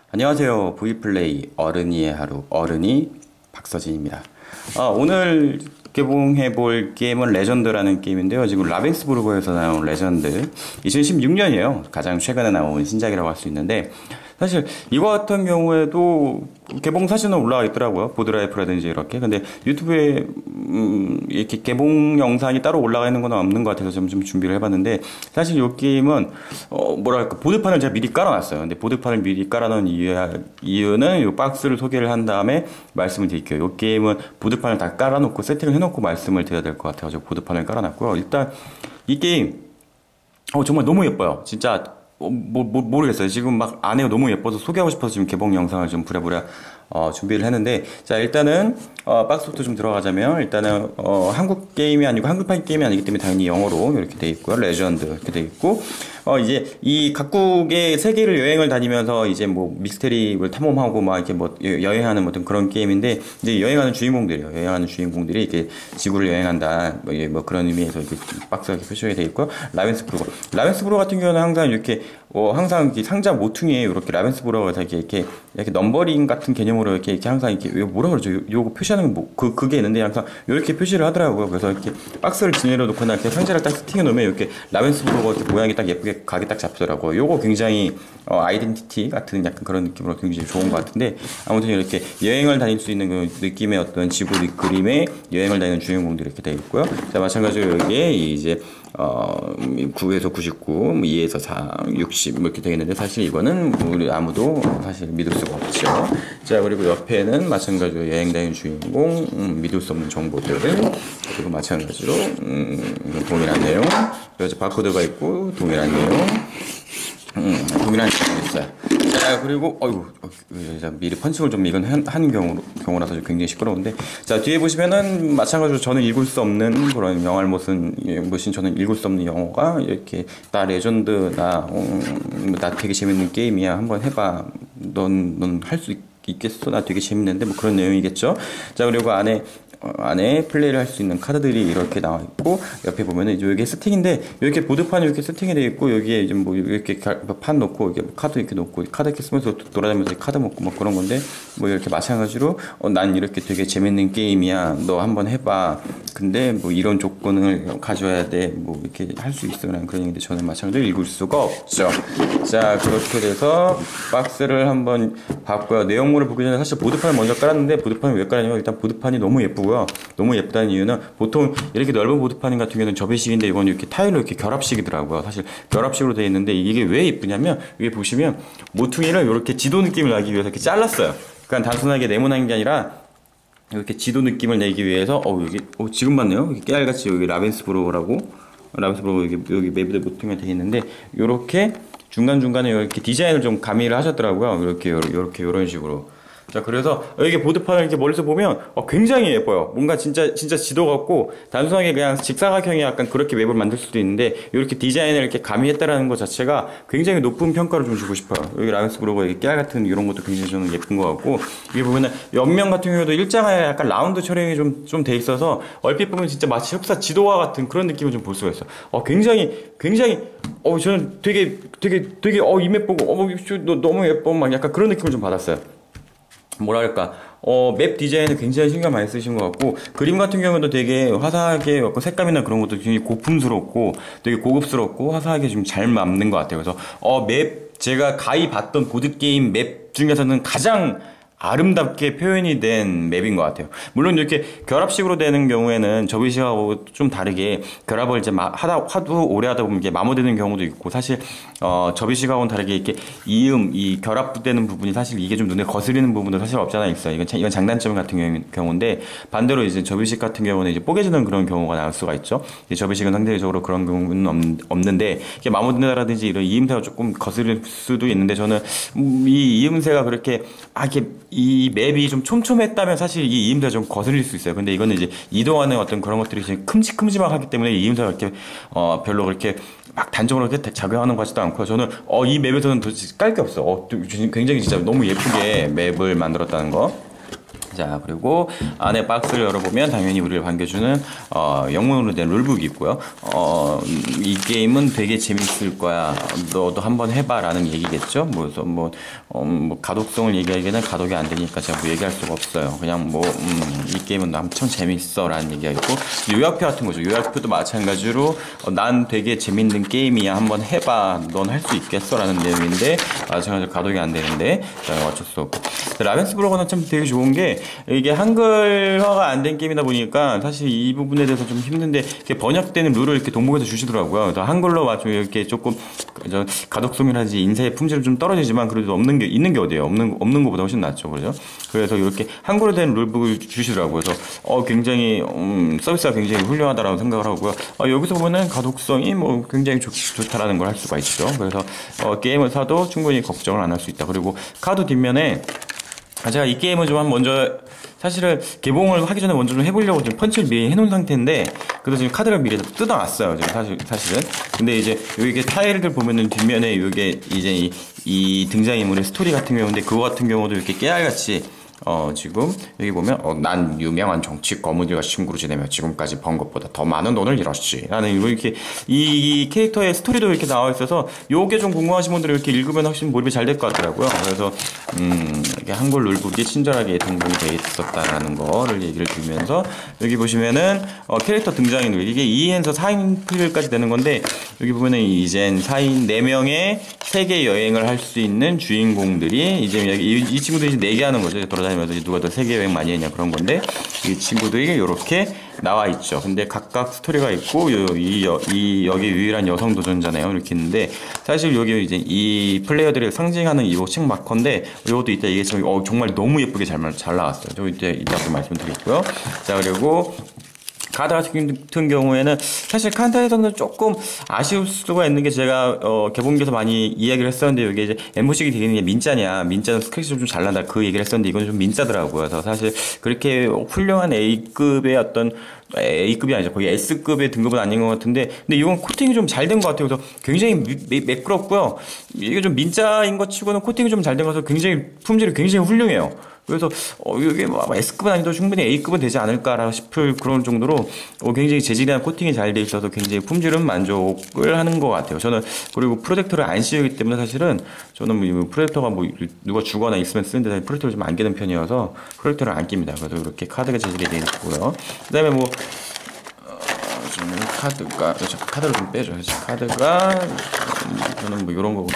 안녕하세요. V플레이 어른이의 하루 어른이 박서진입니다. 오늘 개봉해볼 게임은 레전드라는 게임인데요. 지금 라벤스부르크에서 나온 레전드 2016년이에요. 가장 최근에 나온 신작이라고 할 수 있는데 사실 이거 같은 경우에도 개봉 사진은 올라와 있더라고요. 보드라이프라든지 이렇게. 근데 유튜브에 이렇게 개봉 영상이 따로 올라가 있는 건 없는 것 같아서 좀 준비를 해봤는데 사실 이 게임은 뭐랄까 보드판을 제가 미리 깔아놨어요. 근데 보드판을 미리 깔아놓은 이유는 이 박스를 소개를 한 다음에 말씀을 드릴게요. 이 게임은 보드판을 다 깔아놓고 세팅을 해놓고 말씀을 드려야 될 것 같아요. 보드판을 깔아놨고요. 일단 이 게임 정말 너무 예뻐요. 진짜 모르겠어요. 지금 막 안에 너무 예뻐서 소개하고 싶어서 지금 개봉 영상을 좀 부랴부랴 준비를 했는데, 자, 일단은, 박스부터 좀 들어가자면, 일단은, 한국 게임이 아니고, 한글판 게임이 아니기 때문에 당연히 영어로 이렇게 돼 있고요. 레전드 이렇게 돼 있고, 이제 이 각국의 세계를 여행을 다니면서 이제 뭐 미스테리를 탐험하고 막 이렇게 뭐 여행하는 어떤 그런 게임인데, 이제 여행하는 주인공들이에요. 여행하는 주인공들이 이렇게 지구를 여행한다. 뭐 그런 의미에서 이렇게 박스가 이렇게 표시가 돼 있고, 라벤스부르 같은 경우는 항상 이렇게, 항상 이렇게 상자 모퉁이에 이렇게 라벤스부르가 이렇게 넘버링 같은 개념으로 이렇게 항상 이렇게 뭐라 그러죠? 요거 표시하는 그게 있는데 항상 이렇게 표시를 하더라고요. 그래서 이렇게 박스를 진열해 놓거나 이렇게 상자를 딱 세팅해 놓으면 이렇게 라벤스부르가 이렇게 모양이 딱 예쁘게 각이 딱 잡히더라고요. 요거 굉장히 아이덴티티 같은 약간 그런 느낌으로 굉장히 좋은 것 같은데, 아무튼 이렇게 여행을 다닐 수 있는 그 느낌의 어떤 지구 그림에 여행을 다니는 주인공들이 이렇게 되어 있고요. 자, 마찬가지로 여기에 이제 9에서 99, 2에서 4, 60 이렇게 되어 있는데 사실 이거는 우리 아무도 사실 믿을 수가 없죠. 자, 그리고 옆에는 마찬가지로 여행 다니는 주인공, 믿을 수 없는 정보들, 그리고 마찬가지로 동일한 내용, 그래서 바코드가 있고 동일한 내용, 동일한 내용이 있어요. 자, 그리고 미리 펀칭을 좀 이건 한 경우라서 굉장히 시끄러운데, 자, 뒤에 보시면은 마찬가지로 저는 읽을 수 없는 그런 영화를 무슨 저는 읽을 수 없는 영어가 이렇게 나 레전드 나 되게 재밌는 게임이야, 한번 해봐, 넌 할 수 있겠어, 나 되게 재밌는데, 뭐 그런 내용이겠죠. 자, 그리고 안에 플레이를 할 수 있는 카드들이 이렇게 나와 있고, 옆에 보면은 이제 이게 세팅인데, 이렇게 보드판이 이렇게 세팅이 되어 있고, 여기에 이제 뭐 이렇게 판 놓고, 이렇게 카드 이렇게 놓고, 카드 이렇게 쓰면서 돌아다니면서 카드 먹고 뭐 그런 건데, 뭐 이렇게 마찬가지로, 난 이렇게 되게 재밌는 게임이야, 너 한번 해봐. 근데 뭐 이런 조건을 가져야 돼. 뭐 이렇게 할 수 있어. 라는 그런 얘기인데, 저는 마찬가지로 읽을 수가 없죠. 자, 그렇게 돼서 박스를 한번 봤고요. 내용물을 보기 전에 사실 보드판을 먼저 깔았는데, 보드판을 왜 깔았냐면, 일단 보드판이 너무 예쁘고, 너무 예쁘다는 이유는 보통 이렇게 넓은 보드판 같은 경우는 접이식인데 이건 이렇게 타일로 이렇게 결합식이더라고요. 사실 결합식으로 되어 있는데 이게 왜 예쁘냐면, 여기 보시면 모퉁이를 이렇게 지도 느낌을 나기 위해서 이렇게 잘랐어요. 그러니까 단순하게 네모난 게 아니라 이렇게 지도 느낌을 내기 위해서 여기 지금 봤네요. 깨알같이 여기 라벤스부르크라고 여기 맵에 모퉁이가 되어 있는데, 이렇게 중간중간에 이렇게 디자인을 좀 가미를 하셨더라고요. 이렇게 이런 식으로. 자, 그래서 여기 보드판을 이렇게 멀리서 보면 굉장히 예뻐요. 뭔가 진짜 지도 같고, 단순하게 그냥 직사각형의 약간 그렇게 맵을 만들 수도 있는데, 이렇게 디자인을 이렇게 가미했다라는 것 자체가 굉장히 높은 평가를 좀 주고 싶어요. 여기 라벤스부르크 깨알 같은 이런 것도 굉장히 저는 예쁜 것 같고, 여기 보면은 옆면 같은 경우도 일자가 약간 라운드 촬영이 좀 돼 있어서 얼핏 보면 진짜 마치 흡사 지도와 같은 그런 느낌을 좀 볼 수가 있어요. 굉장히 저는 되게 이 맵 보고 너무 예뻐 막 약간 그런 느낌을 좀 받았어요. 뭐랄까, 맵 디자인을 굉장히 신경 많이 쓰신 것 같고, 그림 같은 경우도 되게 화사하게, 색감이나 그런 것도 굉장히 고풍스럽고, 되게 고급스럽고, 화사하게 좀 잘 맞는 것 같아요. 그래서, 제가 가히 봤던 보드게임 맵 중에서는 가장 아름답게 표현이 된 맵인 것 같아요. 물론 이렇게 결합식으로 되는 경우에는 접이식하고 좀 다르게 결합을 이제 하도 오래 하다 보면 이게 마모되는 경우도 있고, 사실 접이식하고는 다르게 이렇게 이 결합되는 부분이 사실 이게 좀 눈에 거슬리는 부분도 사실 없잖아 있어요. 이건 장단점 같은 경우인데, 반대로 이제 접이식 같은 경우는 이제 뽀개지는 그런 경우가 나올 수가 있죠. 접이식은 상대적으로 그런 경우는 없는데, 이게 마모된다라든지 이런 이음새가 조금 거슬릴 수도 있는데, 저는 이 이음새가 그렇게 이렇게 이 맵이 좀 촘촘했다면 사실 이 이음새가 좀 거슬릴 수 있어요. 근데 이거는 이제 이동하는 어떤 그런 것들이 큼직큼직하기 때문에 이 이음새가 이렇게 별로 그렇게 막 단정으로 이렇게 작용하는 것 같지도 않고, 저는 이 맵에서는 도대체 깔 게 없어. 굉장히 진짜 너무 예쁘게 맵을 만들었다는 거. 자, 그리고 안에 박스를 열어보면 당연히 우리를 반겨주는 영문으로 된 룰북이 있고요. 이 게임은 되게 재밌을 거야. 너도 한번 해봐라는 얘기겠죠. 뭐 가독성을 얘기하기에는 가독이 안 되니까 제가 뭐 얘기할 수가 없어요. 그냥 이 게임은 엄청 재밌어라는 얘기가 있고, 요약표 같은 거죠. 요약표도 마찬가지로 난 되게 재밌는 게임이야. 한번 해봐. 넌 할 수 있겠어라는 내용인데 마찬가지로 가독이 안 되는데 어쩔 수 없고. 라벤스부르크는 참 되게 좋은 게 이게 한글화가 안 된 게임이다 보니까 사실 이 부분에 대해서 좀 힘든데 이렇게 번역되는 룰을 이렇게 동봉해서 주시더라고요. 그래서 한글로 맞추면 이렇게 조금 가독성이라든지 인쇄의 품질은 좀 떨어지지만 그래도 있는 게 어디예요? 없는 것보다 훨씬 낫죠, 그죠? 그래서 이렇게 한글로 된 룰북을 주시더라고요. 그래서 굉장히 서비스가 굉장히 훌륭하다라고 생각을 하고요. 여기서 보면은 가독성이 뭐 굉장히 좋다라는 걸 할 수가 있죠. 그래서 게임을 사도 충분히 걱정을 안 할 수 있다. 그리고 카드 뒷면에 제가 이 게임을 좀 먼저 사실은 개봉을 하기 전에 먼저 좀 해보려고 지금 펀치를 미리 해놓은 상태인데, 그래서 지금 카드를 미리 뜯어놨어요. 지금 사실은. 근데 이제 여기 타일들 보면은 뒷면에 이게 이제 이 등장인물의 스토리 같은 경우인데, 그거 같은 경우도 이렇게 깨알같이 지금 여기 보면 난 유명한 정치 거무들과 친구로 지내며 지금까지 번 것보다 더 많은 돈을 잃었지 라는 이렇게 이 캐릭터의 스토리도 이렇게 나와 있어서 요게 좀 궁금하신 분들은 이렇게 읽으면 훨씬 몰입이 잘 될 것 같더라고요. 그래서 이게 한글 룰북이 친절하게 동봉이 되어 있었다라는 거를 얘기를 드리면서, 여기 보시면은 캐릭터 등장인물 이게 2인에서 4인까지 되는 건데, 여기 보면은 이젠 4인 4명의 세계 여행을 할 수 있는 주인공들이 이제 이 친구들이 이제 4개 하는 거죠. 돌아다니면서 누가 더 세계 여행 많이 했냐 그런 건데, 이 친구들이 이렇게 나와 있죠. 근데 각각 스토리가 있고 여기 유일한 여성 도전자네요. 이렇게 있는데, 사실 여기 이제 이 플레이어들을 상징하는 이 책 마커인데, 이것도 이따 이게 정말 너무 예쁘게 잘 나왔어요. 저 이따 또 말씀드리고요. 자, 그리고 카드 같은 경우에는 사실 카드에서는 조금 아쉬울 수가 있는 게, 제가 개봉기에서 많이 이야기를 했었는데, 이게 이제 엠보식이 되게 있는 게 민자냐, 민자는 스크래치 좀 잘 난다 그 얘기를 했었는데, 이건 좀 민자더라고요. 그래서 사실 그렇게 훌륭한 A급의 A급이 아니죠, 거의 S급의 등급은 아닌 것 같은데, 근데 이건 코팅이 좀 잘 된 것 같아요. 그래서 굉장히 매끄럽고요. 이게 좀 민자인 것 치고는 코팅이 좀 잘 된 것서 굉장히 품질이 굉장히 훌륭해요. 그래서 이게 뭐 S급은 아니도 충분히 A급은 되지 않을까 싶을 그런 정도로 굉장히 재질이나 코팅이 잘 돼 있어서 굉장히 품질은 만족을 하는 것 같아요. 저는 그리고 프로젝터를 안 씌우기 때문에 사실은 저는 프로젝터가 누가 주거나 있으면 쓰는데 프로젝터를 좀 안 끼는 편이어서 프로젝터를 안 낍니다. 그래서 이렇게 카드가 재질이 되어 있고요. 그다음에 카드를 좀 빼죠. 카드가 저는 이런 거고.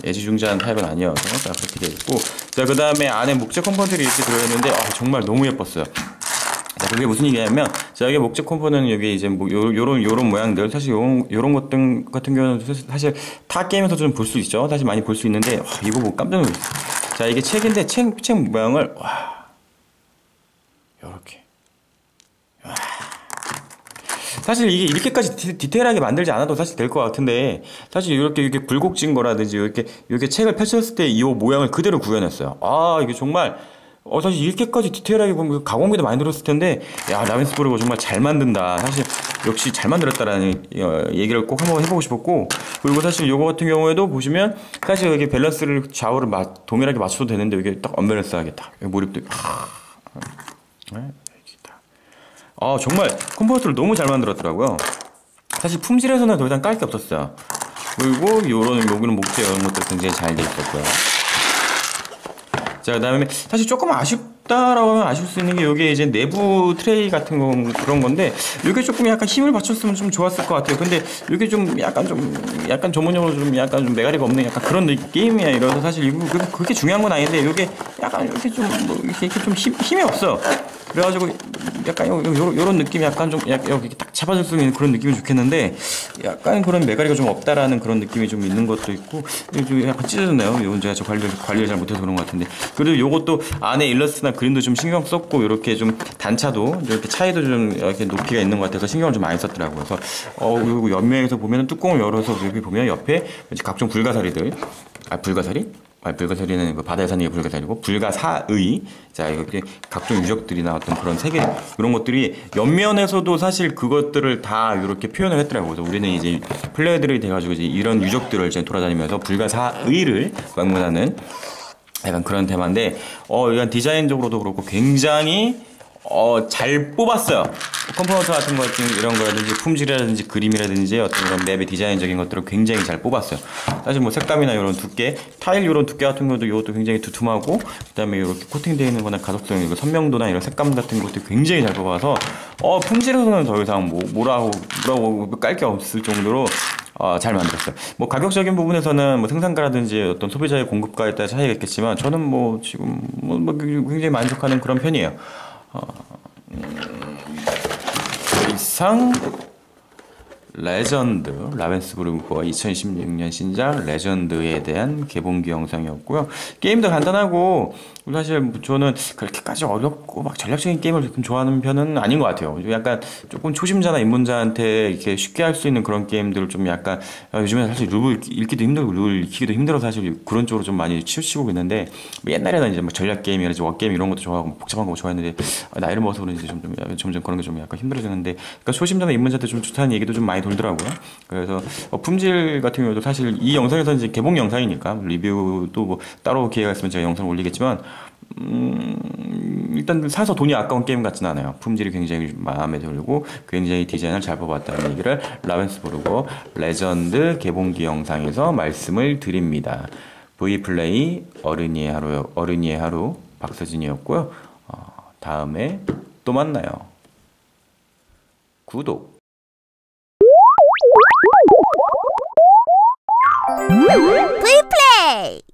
애지중지한 타입은 아니어서 자, 그렇게 되어 있고, 자, 그 다음에 안에 목재 컴ponent들이 이렇게 들어있는데 정말 너무 예뻤어요. 자, 그게 무슨 얘기냐면, 자, 여기 목재 컴ponent 여기 이제 요런 모양들, 사실 요런 것들 같은 경우는 사실 타 게임에서 좀 볼 수 있죠. 사실 많이 볼 수 있는데, 이거 보고 깜짝 놀랐어요. 자, 이게 책인데 책 모양을 요렇게 사실 이게 이렇게까지 디테일하게 만들지 않아도 사실 될 것 같은데, 사실 이렇게 굴곡진 거라든지 이렇게 책을 펼쳤을 때 이 모양을 그대로 구현했어요. 이게 정말 사실 이렇게까지 디테일하게 보면 가공비도 많이 들었을 텐데, 야, 라벤스부르크 정말 잘 만든다. 사실 역시 잘 만들었다라는 얘기를 꼭 한번 해보고 싶었고, 그리고 사실 요거 같은 경우에도 보시면 사실 여기 밸런스를 좌우를 동일하게 맞춰도 되는데, 이게 딱 언밸런스하게 딱 몰입도 정말 컴포트를 너무 잘 만들었더라고요. 사실 품질에서는 더 이상 깔 게 없었어요. 그리고 여기는 목재 이런 것들 굉장히 잘 돼 있었고요. 자, 그 다음에 사실 조금 아쉽다라고 하면 아실 수 있는 게, 여기 이제 내부 트레이 같은 그런 건데, 이게 조금 약간 힘을 받쳤으면 좀 좋았을 것 같아요. 근데 이게 좀 약간 전문용어로 좀 약간 좀 메가리가 없는 약간 그런 게임이야. 이래서 사실 이거 그렇게 중요한 건 아닌데, 이게 약간 이렇게 좀 이렇게 좀 힘이 없어. 그래가지고 약간 요런 느낌이 약간 좀 여기 딱 잡아줄 수 있는 그런 느낌이 좋겠는데, 약간 그런 메가리가 좀 없다라는 그런 느낌이 좀 있는 것도 있고, 좀 약간 찢어졌네요. 이건 제가 관리를 잘 못해서 그런 것 같은데, 그리고 요것도 안에 일러스트나 그림도 좀 신경 썼고, 이렇게 좀 단차도 이렇게 차이도 좀 이렇게 높이가 있는 것 같아서 신경을 좀 많이 썼더라고요. 그래서 그리고 옆면에서 보면 뚜껑을 열어서 여기 보면 옆에 각종 불가사리들, 불가사리는 바다에 사는 게 불가사리고, 불가사의, 자, 이렇게 각종 유적들이 나왔던 그런 세계, 이런 것들이 옆면에서도 사실 그것들을 다 이렇게 표현을 했더라고요. 그래서 우리는 이제 플레이어들이 돼가지고 이제 이런 유적들을 이제 돌아다니면서 불가사의를 방문하는 약간 그런 테마인데 이건 디자인적으로도 그렇고 굉장히 잘 뽑았어요. 컴포넌트 같은 것 이런 거라든지 품질이라든지 그림이라든지 어떤 그런 맵의 디자인적인 것들을 굉장히 잘 뽑았어요. 사실 뭐 색감이나 이런 두께, 타일 이런 두께 같은 것도 이것도 굉장히 두툼하고, 그다음에 이렇게 코팅되어 있는 거나 가독성, 이거 선명도나 이런 색감 같은 것도 굉장히 잘 뽑아서 품질에서는 더 이상 뭐라고 깔 게 없을 정도로 잘 만들었어요. 뭐 가격적인 부분에서는 뭐 생산가라든지 어떤 소비자의 공급가에 따라 차이가 있겠지만 저는 뭐 지금 뭐 굉장히 만족하는 그런 편이에요. 이상 레전드 라벤스부르크와 2016년 신작 레전드에 대한 개봉기 영상이었고요. 게임도 간단하고 사실 저는 그렇게까지 어렵고 막 전략적인 게임을 조금 좋아하는 편은 아닌 것 같아요. 약간 조금 초심자나 입문자한테 이렇게 쉽게 할 수 있는 그런 게임들을 좀 약간 요즘에 사실 룰을 읽기도 힘들고 룰 익히기도 힘들어서 사실 그런 쪽으로 좀 많이 치우치고 있는데 뭐 옛날에는 이제 뭐 전략 게임이라든지 워 게임 이런 것도 좋아하고 복잡한 거 좋아했는데 나이를 먹어서 그런지 점점 그런 게 좀 약간 힘들어지는데 그러니까 초심자나 입문자한테 좀 좋다는 얘기도 좀 많이 돌더라고요. 그래서 품질 같은 경우도 사실 이 영상에서 이제 개봉 영상이니까 리뷰도 뭐 따로 기회가 있으면 제가 영상을 올리겠지만 일단 사서 돈이 아까운 게임 같진 않아요. 품질이 굉장히 마음에 들고 굉장히 디자인을 잘 뽑았다는 얘기를 라벤스부르크 레전드 개봉기 영상에서 말씀을 드립니다. V플레이 어른이의 하루 박서진이었고요. 다음에 또 만나요. 구독. Vplay!